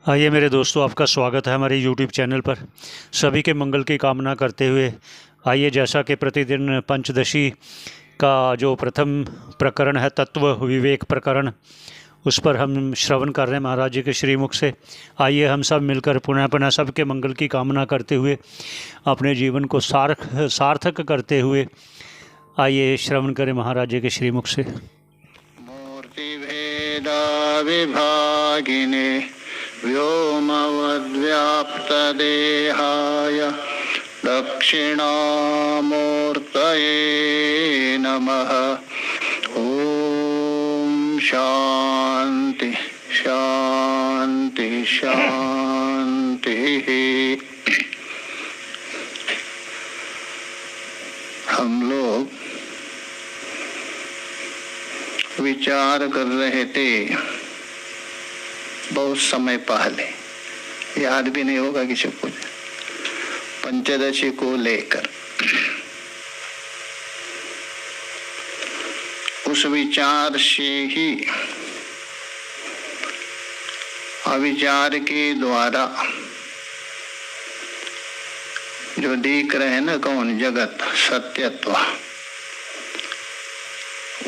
आइए मेरे दोस्तों, आपका स्वागत है हमारे YouTube चैनल पर। सभी के मंगल की कामना करते हुए आइए, जैसा कि प्रतिदिन पंचदशी का जो प्रथम प्रकरण है तत्व विवेक प्रकरण, उस पर हम श्रवण कर रहे हैं महाराज जी के श्रीमुख से। आइए हम सब मिलकर पुनः पुनः सबके मंगल की कामना करते हुए अपने जीवन को सार्थक करते हुए आइए श्रवण करें महाराज जी के श्रीमुख से। मूर्ति भेदा विभागिने व्योमवद्व्याप्त देहाय दक्षिणामूर्तये नमः। ओम शांति शांति शांति। हम लोग विचार कर रहे थे बहुत समय पहले, याद भी नहीं होगा किसी को, पंचदशी को लेकर। उस विचार से ही अविचार के द्वारा जो देख रहे हैं ना, कौन जगत सत्यत्व,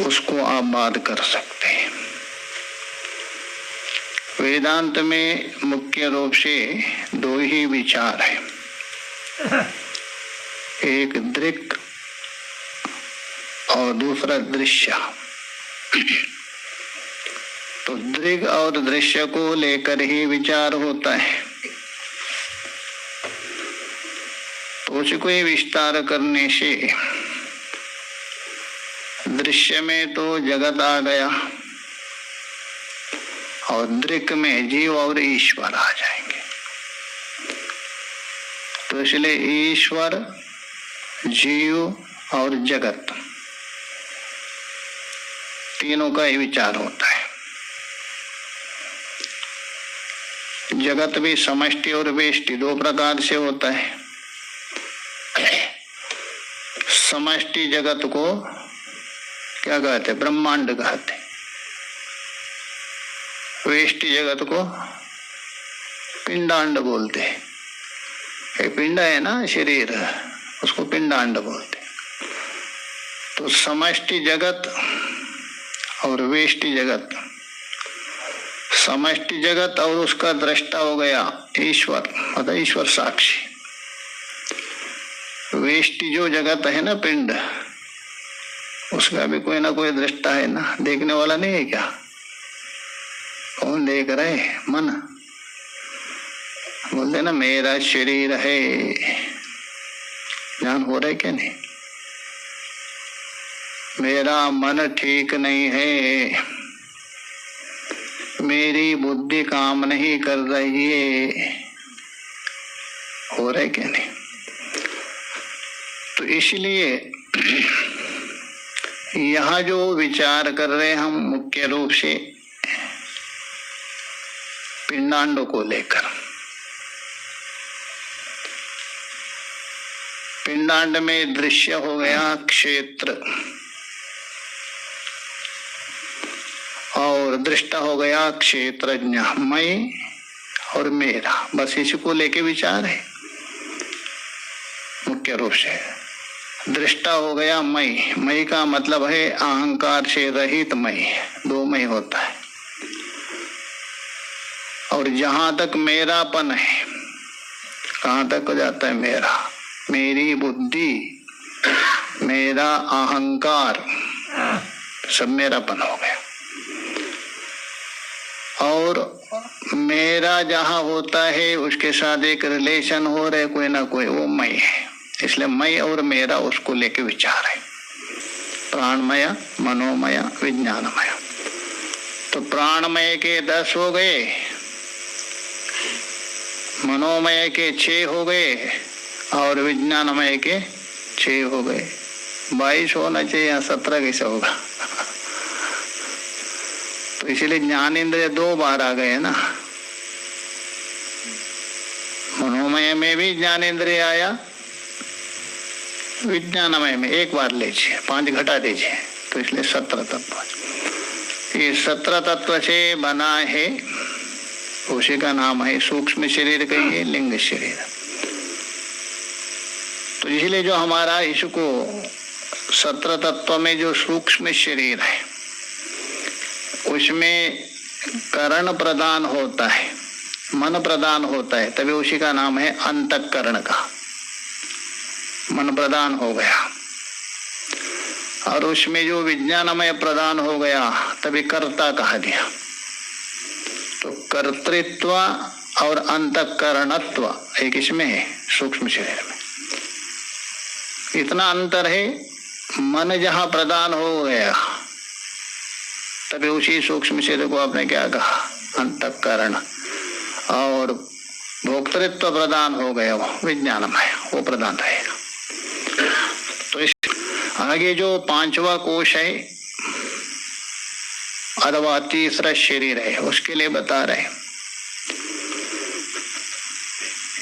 उसको आप बात कर सकते हैं। वेदांत में मुख्य रूप से दो ही विचार है, एक दृक् और दूसरा दृश्य। तो दृक् और दृश्य को लेकर ही विचार होता है, तो उसको ही विस्तार करने से दृश्य में तो जगत आ गया और दृक् में जीव और ईश्वर आ जाएंगे। तो इसलिए ईश्वर, जीव और जगत, तीनों का ही विचार होता है। जगत भी समष्टि और वेष्टि दो प्रकार से होता है। समष्टि जगत को क्या कहते हैं? ब्रह्मांड कहते हैं। वेष्टि जगत को पिंडांड बोलते हैं। एक पिंड है ना शरीर, उसको पिंडांड बोलते हैं। तो समष्टि जगत और वेष्टि जगत, समष्टि जगत और उसका दृष्टा हो गया ईश्वर, मतलब ईश्वर साक्षी। वेष्टि जो जगत है ना, पिंड, उसका भी कोई ना कोई दृष्टा है ना, देखने वाला नहीं है क्या? कौन देख रहे? मन। बोलते ना मेरा शरीर है, ज्ञान हो रहा है क्या? नहीं। मेरा मन ठीक नहीं है, मेरी बुद्धि काम नहीं कर रही है, हो रहा है क्या? नहीं। तो इसलिए यहाँ जो विचार कर रहे हैं हम मुख्य रूप से पिंडांडों को लेकर। पिंडांड में दृश्य हो गया क्षेत्र और दृष्टा हो गया क्षेत्रज्ञ, मैं और मेरा, बस इसी को लेके विचार है मुख्य रूप से। दृष्टा हो गया मैं का मतलब है अहंकार से रहित मैं, दो मैं होता है। और जहां तक मेरापन है, कहां तक हो जाता है मेरा? मेरी बुद्धि, मेरा अहंकार, सब मेरापन हो गया। और मेरा जहां होता है उसके साथ एक रिलेशन हो रहे कोई ना कोई, वो मैं है। इसलिए मैं और मेरा, उसको लेके विचार है। प्राणमय, मनोमय, विज्ञानमय। तो प्राणमय के 10 हो गए, मनोमय के 6 हो गए और विज्ञानमय के 6 हो गए। 22 होना चाहिए, यहाँ 17 कैसे होगा? तो इसलिए ज्ञानेंद्रिय 2 बार आ गए ना। मनोमय में भी ज्ञानेंद्रिय आया, विज्ञानमय में 1 बार लीजिए, 5 घटा दीजिए, तो इसलिए 17 तत्व। ये 17 तत्व से बना है उसी का नाम है सूक्ष्म शरीर, कहिए लिंग शरीर। तो इसलिए जो हमारा इसको 17 तत्व में जो सूक्ष्म शरीर है उसमें करण प्रदान होता है, मन प्रदान होता है, तभी उसी का नाम है अंतःकरण का। मन प्रदान हो गया और उसमें जो विज्ञानमय प्रदान हो गया तभी कर्ता कहा दिया। तो कर्तृत्व और अंतःकरणत्व एक इसमें है सूक्ष्म शरीर में। इतना अंतर है, मन जहां प्रदान हो गया तभी उसी सूक्ष्म शरीर को आपने क्या कहा, अंतःकरण, और भोक्तृत्व प्रदान हो गया वो विज्ञानमय, वो प्रदान रहेगा। तो इस आगे जो 5वां कोश है अथवा तीसरा शरीर है उसके लिए बता रहे,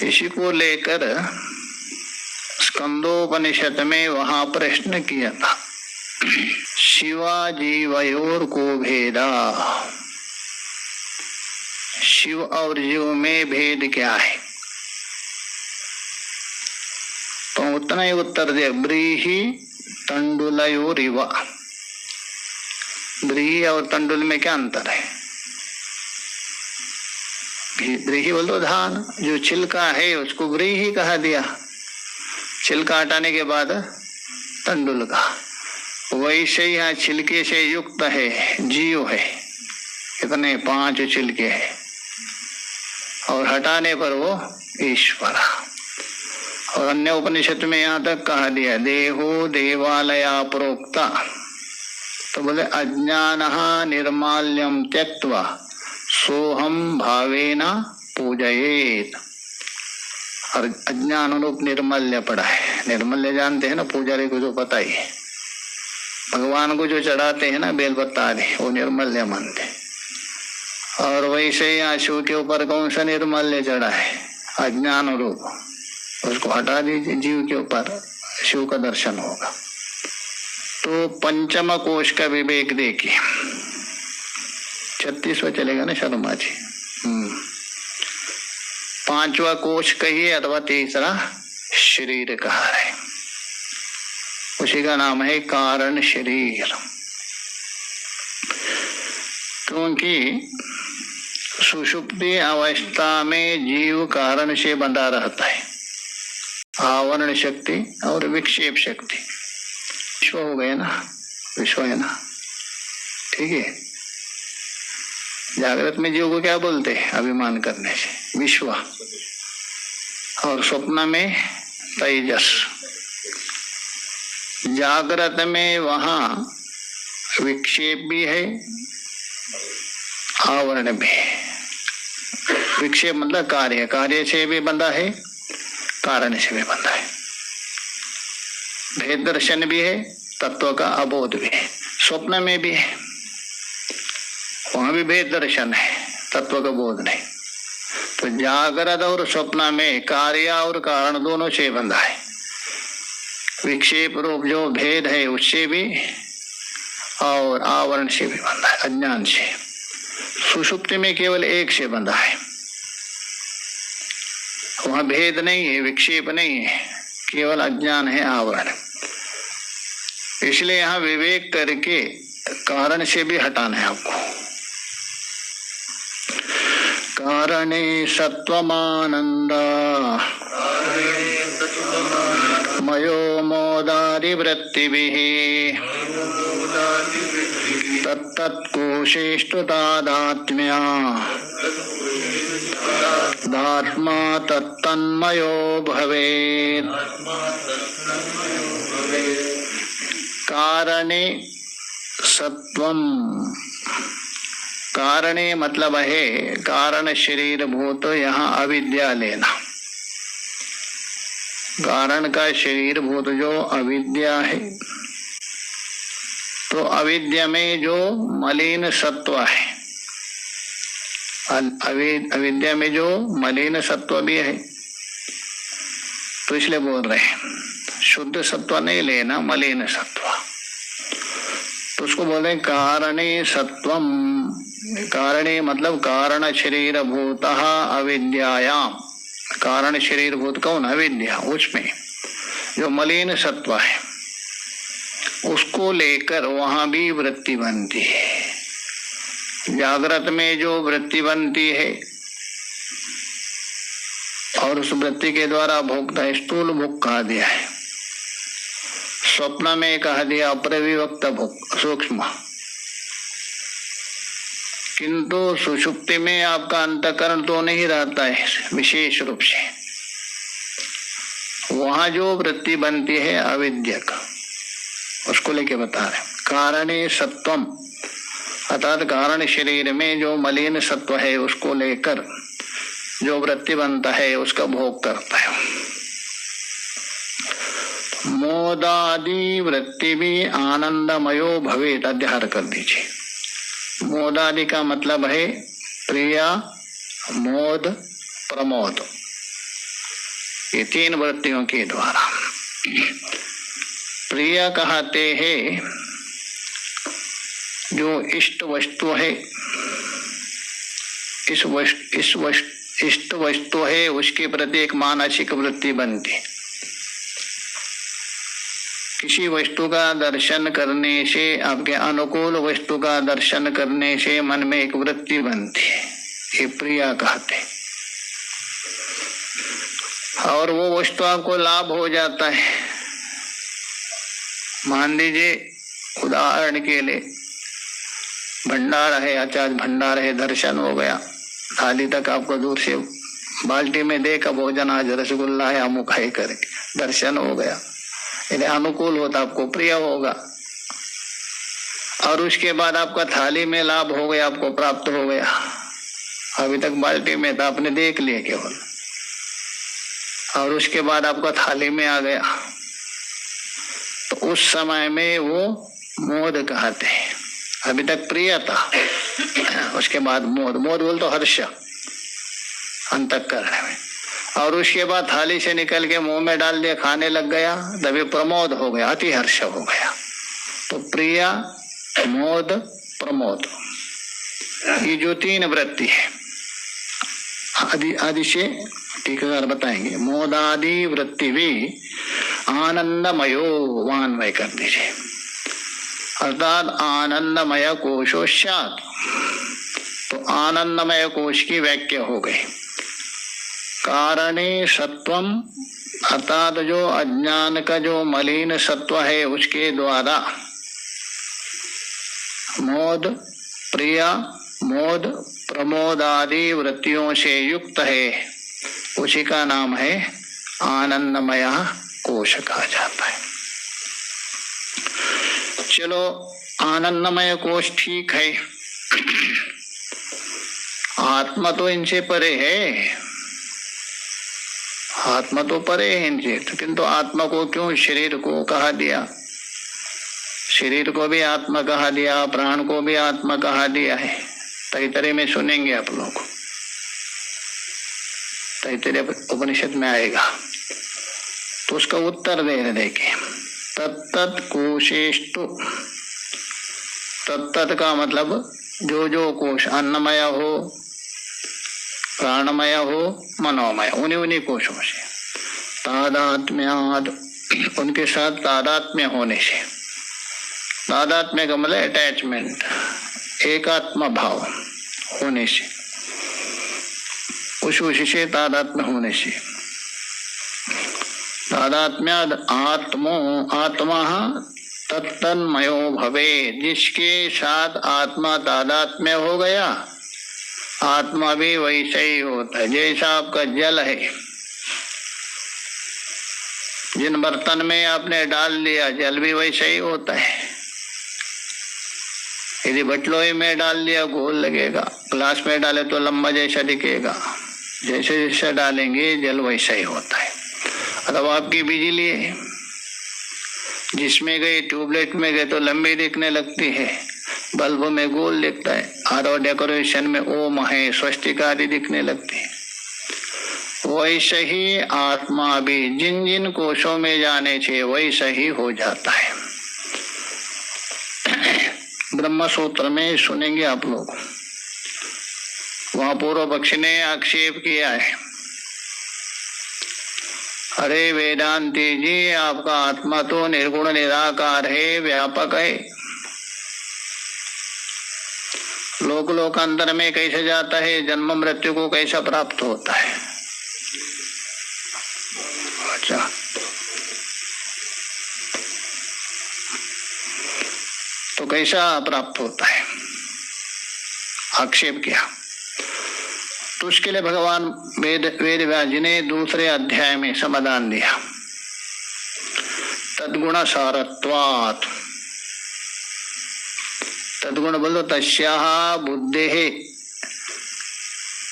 इसी को लेकर स्कंदोपनिषद में वहां प्रश्न किया था, शिवा जीवयोर को भेदा, शिव और जीव में भेद क्या है? तो उतना ही उत्तर दिया, ब्रीहि तंडुलयोरिव। ब्रीहि और तंडुल में क्या अंतर है? ब्रीहि बोल दो धान, जो छिलका है उसको ब्रीहि कहा दिया, छिलका हटाने के बाद तंडुल का। वैसे यहाँ छिलके से युक्त है जीव है, इतने 5 छिलके हैं, और हटाने पर वो ईश्वर। और अन्य उपनिषद में यहाँ तक कहा दिया, देहो देवालया प्रोक्ता। तो बोले अज्ञान निर्माल्यम त्यक्त्वा सोहम भावेन पूजयेत। और अज्ञान रूप निर्मल्य पड़ा है। निर्मल्य जानते हैं ना, पुजारी को जो पता ही है, भगवान को जो चढ़ाते हैं ना बेलपत्ता आदि, वो निर्मल्य मानते। और वैसे यहाँ शिव के ऊपर कौन सा निर्मल्य चढ़ा है? अज्ञान रूप, उसको हटा दीजिए, जीव के ऊपर शिव का दर्शन होगा। तो पंचम कोश का विवेक देखिए, 36वां चलेगा ना शर्मा जी। 5वां कोश कहिए अथवा तीसरा शरीर कहा है, उसी का नाम है कारण शरीर। क्योंकि सुषुप्ति अवस्था में जीव कारण से बंधा रहता है, आवरण शक्ति और विक्षेप शक्ति। विश्व हो गए ना, विश्व है ना, ठीक है। जागृत में जीव को क्या बोलते हैं? अभिमान करने से विश्व, और स्वप्न में तेजस। जागृत में वहां विक्षेप भी है, आवरण भी है। विक्षेप मतलब कार्य, कार्य से भी बंधा है, कारण से भी बंधा है। भेद दर्शन भी है, तत्व का अबोध भी है। स्वप्न में भी है, वहां भी भेद दर्शन है, तत्व का बोध नहीं। तो जागृत और स्वप्न में कार्य और कारण दोनों से बंधा है। विक्षेप रूप जो भेद है उससे भी, और आवरण से भी बंधा है, अज्ञान से। सुषुप्ति में केवल एक से बंधा है, वहां भेद नहीं है, विक्षेप नहीं है, केवल अज्ञान है, आवरण। इसलिए यहां विवेक करके कारण से भी हटाना है आपको। कारणे सत्वमानंदा मयो मोदादिवृत्तिभिः तत्तत्कोशेषु तादात्म्या दात्मा तत्तन्मयो भवेत्। कारणे सत्वम, कारणे मतलब है कारण शरीर भूत, यहाँ अविद्या लेना। कारण का शरीर भूत जो अविद्या है, तो अविद्या में जो मलिन सत्व है, अविद्या में जो मलिन सत्व भी है, तो इसलिए बोल रहे हैं शुद्ध सत्व नहीं लेना, मलिन सत्व। तो उसको बोले कारणे सत्वम, कारणे मतलब कारण शरीर भूत अविद्यायाम, कारण शरीर भूत कौन? अविद्या, उसमें जो मलिन सत्व है उसको लेकर वहां भी वृत्ति बनती है। जागृत में जो वृत्ति बनती है और उस वृत्ति के द्वारा भोगता स्थूल भोग कहा दिया है, स्वप्न में कहा दिया अप्रविवक्त भोग सूक्ष्म, किंतु सुषुप्ति में आपका अंतःकरण तो नहीं रहता है विशेष रूप से, वहां जो वृत्ति बनती है अविद्यक, उसको लेके बता रहे कारणे सत्वम, अर्थात कारण शरीर में जो मलिन सत्व है उसको लेकर जो वृत्ति बनता है उसका भोग करता है। मोदादि वृत्ति भी आनंदमयो भवेत, अध्यार कर दीजिए। मोदादि का मतलब है प्रिया, मोद, प्रमोद, ये तीन वृत्तियों के द्वारा। प्रिय कहते हैं जो इष्ट वस्तु है, इष्ट वस्तु है उसके प्रति एक मानसिक वृत्ति बनती। किसी वस्तु का दर्शन करने से, आपके अनुकूल वस्तु का दर्शन करने से मन में एक वृत्ति बनती है, ये प्रिया कहते। और वो वस्तु आपको लाभ हो जाता है। मान लीजिए उदाहरण के लिए भंडार है, आचार्य भंडार है, दर्शन हो गया, थाली तक आपको दूर से बाल्टी में देखा भोजन आज रसगुल्ला है अमुक है करके दर्शन हो गया, यदि अनुकूल होता आपको प्रिय होगा। और उसके बाद आपका थाली में लाभ हो गया, आपको प्राप्त हो गया, अभी तक बाल्टी में था आपने देख लिया केवल, और उसके बाद आपका थाली में आ गया, तो उस समय में वो मोद कहते हैं। अभी तक प्रिय था, उसके बाद मोद, मोद बोल तो हर्ष अंतःकरण में, और उसके बाद थाली से निकल के मुंह में डाल दिया, खाने लग गया, तभी प्रमोद हो गया, अति हर्ष हो गया। तो प्रिया, मोद, प्रमोद, ये जो तीन वृत्ति है आदि से टीकाकार बताएंगे। मोदादि वृत्ति भी आनंदमयो, वान्वय कर दीजिए, अर्थात आनंदमय कोशो स्यात्। तो आनंदमय कोश की व्याख्या हो गई। कारणे सत्वम, अर्थात जो अज्ञान का जो मलिन सत्व है उसके द्वारा मोद, प्रिया, मोद, प्रमोद आदि वृत्तियों से युक्त है, उसी का नाम है आनंदमय कोश कहा जाता है। चलो आनंदमय कोश ठीक है, आत्मा तो इनसे परे है, आत्मा तो परे है इनसे, किंतु आत्मा को क्यों शरीर को कहा दिया? शरीर को भी आत्मा कहा दिया, प्राण को भी आत्मा कहा दिया है। तैतरे में सुनेंगे आप लोग, तैतरे उपनिषद में आएगा, तो उसका उत्तर दे रहे देखिए। तत्तत् कोशेष्टु, तत्तत् का मतलब जो जो कोश, अन्नमय हो, प्राणमय हो, मनोमय, उन्हीं उन्हीं कोशों से तादात्म्याद, उनके साथ तादात्म्य होने से, तादात्म्य का मतलब अटैचमेंट, एकात्म भाव होने से, उसी से तादात्म्य होने से, तादात्म्याद आत्मो, आत्मा तत्तन्मयो भवे, जिसके साथ आत्मा तादात्म्य हो गया, आत्मा भी वैसे ही होता है। जैसा आपका जल है, जिन बर्तन में आपने डाल लिया जल भी वैसे ही होता है। यदि बटलोई में डाल दिया गोल लगेगा, ग्लास में डाले तो लंबा जैसा दिखेगा, जैसे जैसे डालेंगे जल वैसा ही होता है। अब आपकी बिजली है, जिसमें गई ट्यूबलाइट में गए तो लंबी दिखने लगती है, बल्ब में गोल दिखता है, और डेकोरेशन में ओम है, स्वस्तिक आदि दिखने लगती है। वैसे ही आत्मा भी जिन जिन कोशों में जाने से वैसे ही हो जाता है। ब्रह्म सूत्र में सुनेंगे आप लोग, वहां पूर्व पक्षी ने आक्षेप किया है, अरे वेदांती जी, आपका आत्मा तो निर्गुण निराकार है, व्यापक है, लोक लोकांतर में कैसे जाता है, जन्म मृत्यु को कैसा प्राप्त होता है? अच्छा, तो कैसा प्राप्त होता है? आक्षेप किया। तो उसके लिए भगवान वेद व्यास जी ने दूसरे अध्याय में समाधान दिया, तद्गुण सारत्वात्। तद्गुण बोलो तस्याः बुद्धेः,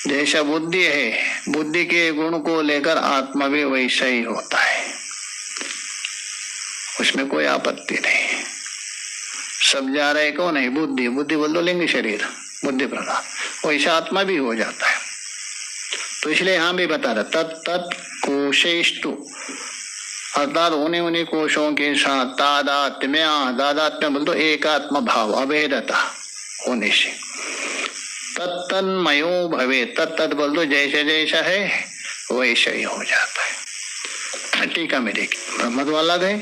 जैसा बुद्धि है, बुद्धि के गुण को लेकर आत्मा भी वैसा ही होता है, उसमें कोई आपत्ति नहीं। सब जा रहे कौन है? बुद्धि। बुद्धि बोल दो लिंग शरीर, बुद्धि प्रधान, वैसा आत्मा भी हो जाता है। तो इसलिए यहां भी बता रहा, तत् कोशेष्टु, अर्थात उन्हीं कोशों के साथ तादात्म्य, दादात्म्य बोल दो एकात्म भाव, अभेदता होने से, तत्तन्मयो भवे, तत्त बोल दो जैसे जैसा है वैसा ही हो जाता है। टीका में देखिए, ब्रह्म तो अलग है,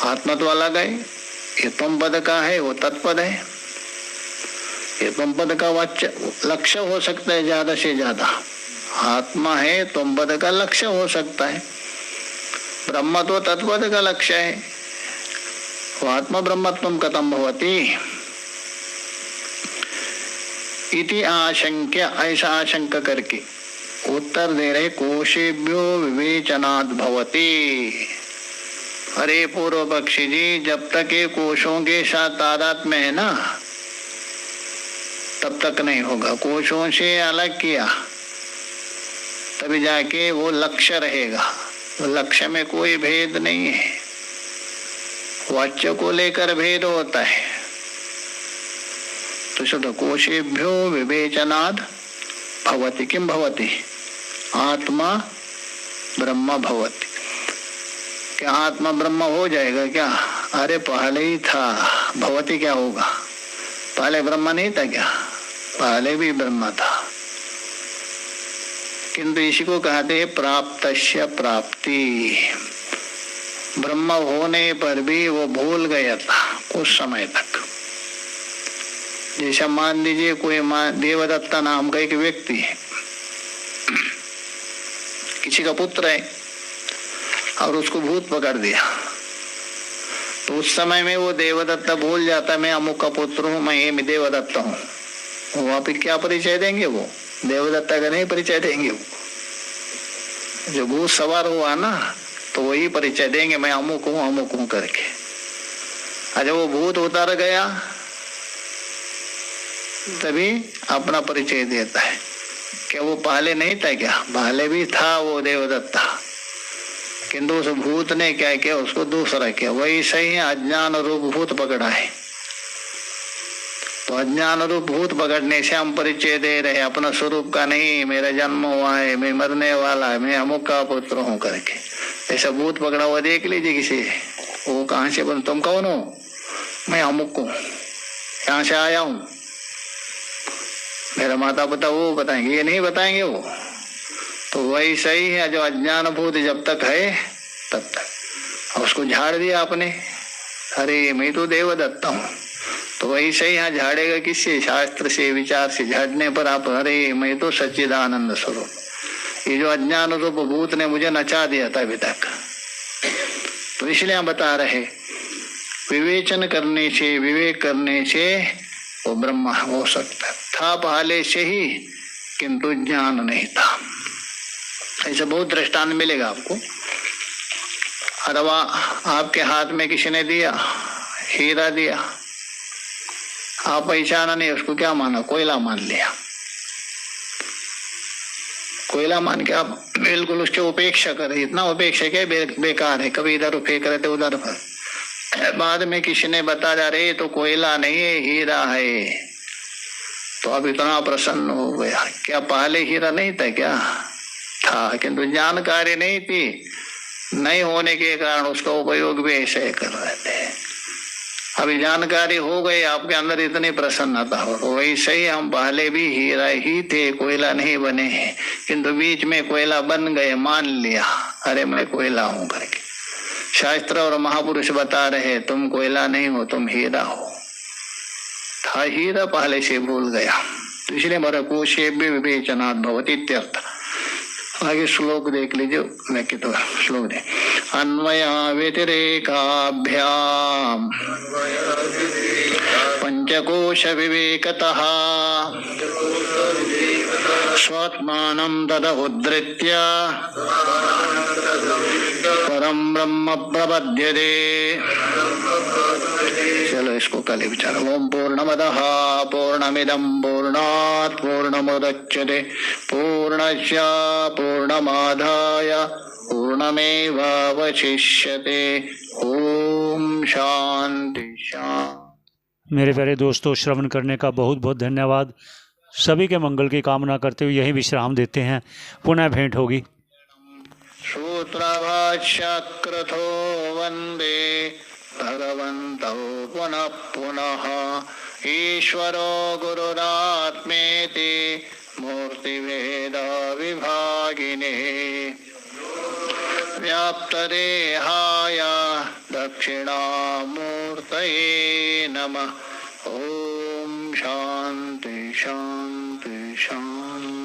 आत्मा तो अलग है, ये तुम पद का है, वो तत्पद है। ये तुम पद का वाच्य लक्ष्य हो सकता है ज्यादा से ज्यादा, आत्मा है तुम पद का लक्ष्य हो सकता है, ब्रह्म तो तत्पद का लक्ष्य है, वो आत्मा ब्रह्मत्वम कथम भवति इति आशंक्य, ऐसा आशंका करके उत्तर दे रहे, कोशेभ्यो विवेचनात् भवति। अरे पूर्व पक्षी जी, जब तक ये कोशों के साथ तादात्म्य है ना, तब तक नहीं होगा। कोशों से अलग किया तभी जाके वो लक्ष्य रहेगा, तो लक्ष्य में कोई भेद नहीं है, वाच्य को लेकर भेद होता है। तो शुद्ध कोशेभ्यो विवेचनात् भवति, किम भवति? आत्मा ब्रह्म भवति। क्या आत्मा ब्रह्म हो जाएगा क्या? अरे पहले ही था, भवति क्या होगा? पहले ब्रह्म नहीं था क्या? पहले भी ब्रह्म था, किंतु इसी को कहते हैं प्राप्तस्य प्राप्ति। ब्रह्म होने पर भी वो भूल गया था कुछ समय तक। जैसा मान लीजिए कोई देवदत्ता नाम का एक व्यक्ति है, किसी का पुत्र है और उसको भूत पकड़ दिया, तो उस समय में वो देवदत्ता भूल जाता, मैं अमुक का पुत्र हूँ, मैं ये देवदत्ता हूँ। वहां पे क्या परिचय देंगे? वो देवदत्ता का नहीं परिचय देंगे। वो जो भूत सवार हुआ ना, तो वही परिचय देंगे, मैं अमुक हूँ करके। अच्छा, वो भूत उतर गया तभी अपना परिचय देता है। क्या वो पहले नहीं था क्या? पहले भी था वो देवदत्ता, किंतु उस भूत ने क्या किया? उसको दूसरा किया। वही सही है, अज्ञान रूप भूत पकड़ा है, तो अज्ञान रूप भूत पकड़ने से हम परिचय दे रहे अपना स्वरूप का नहीं, मेरा जन्म हुआ है, मैं मरने वाला है, मैं अमुक का पुत्र हूँ करके। ऐसा भूत पकड़ा हुआ देख लीजिए किसी, वो कहाँ से बोल, तुम कौन हो? मैं अमुक हूँ, यहाँ से आया हूँ, मेरा माता पिता वो बताएंगे, ये नहीं बताएंगे वो। तो वही सही है, जो अज्ञान भूत जब तक है तब तक। उसको झाड़ दिया आपने, अरे मैं तो देवदत्ता हूँ, तो वही सही यहाँ झाड़ेगा किससे? शास्त्र से, विचार से। झाड़ने पर आप, अरे मैं तो सच्चिदानंद स्वरूप, ये जो अज्ञान रूप भूत ने मुझे नचा दिया था अभी तक। तो इसलिए हम बता रहे, विवेचन करने से, विवेक करने से वो ब्रह्म हो सकता था पहले से ही, किंतु ज्ञान नहीं था। ऐसे बहुत दृष्टांत मिलेगा आपको। अथवा आपके हाथ में किसी ने दिया, हीरा दिया, आप पहचाना नहीं, उसको क्या माना? कोयला मान लिया। कोयला मान के आप बिल्कुल उसकी उपेक्षा करें, इतना उपेक्षा क्या बेकार है, कभी इधर फेंक रहे थे उधर पर। बाद में किसी ने बता जा रहे तो कोयला नहीं है, हीरा है, तो अब इतना प्रसन्न हो गया। क्या पहले हीरा नहीं था क्या? था, किंतु जानकारी नहीं थी, नहीं होने के कारण उसका उपयोग भी ऐसे कर रहे थे। अभी जानकारी हो गई, आपके अंदर इतनी प्रसन्नता हो। वैसे ही हम पहले भी हीरा ही थे, कोयला नहीं बने हैं, किंतु बीच में कोयला बन गए, मान लिया अरे मैं कोयला हूं करके। शास्त्र और महापुरुष बता रहे तुम कोयला नहीं हो, तुम हीरा हो। था हीरा, पहले से भूल गया, तो इसलिए मेरा कोशे विवेचनात् भवति इत्यर्थ। आगे श्लोक देख लीजिए, लेकिन तो श्लोक दे अन्वया व्यतिरेकाभ्याम पंचकोश विवेकतः स्वात्मानं तदुद्धृत्य परम ब्रह्म प्रपद्यते। चलो इसको कल विचार। ओम पूर्णमदः पूर्णमिदं पूर्णात् पूर्णमुदच्यते पूर्णस्य पूर्णमादाय पूर्णमेवावशिष्यते। ओम शांति शांति। मेरे प्यारे दोस्तों, श्रवण करने का बहुत बहुत धन्यवाद। सभी के मंगल की कामना करते हुए यही विश्राम देते हैं। पुनः भेंट होगी। सूत्रभाष्यकृतो वन्दे भगवन्तौ पुनः पुनः। ईश्वरो गुरुरात्मेति मूर्तिभेद विभागिने व्याप्तदेहाय दक्षिणामूर्तये नमः। ओम शांति शांति शांति।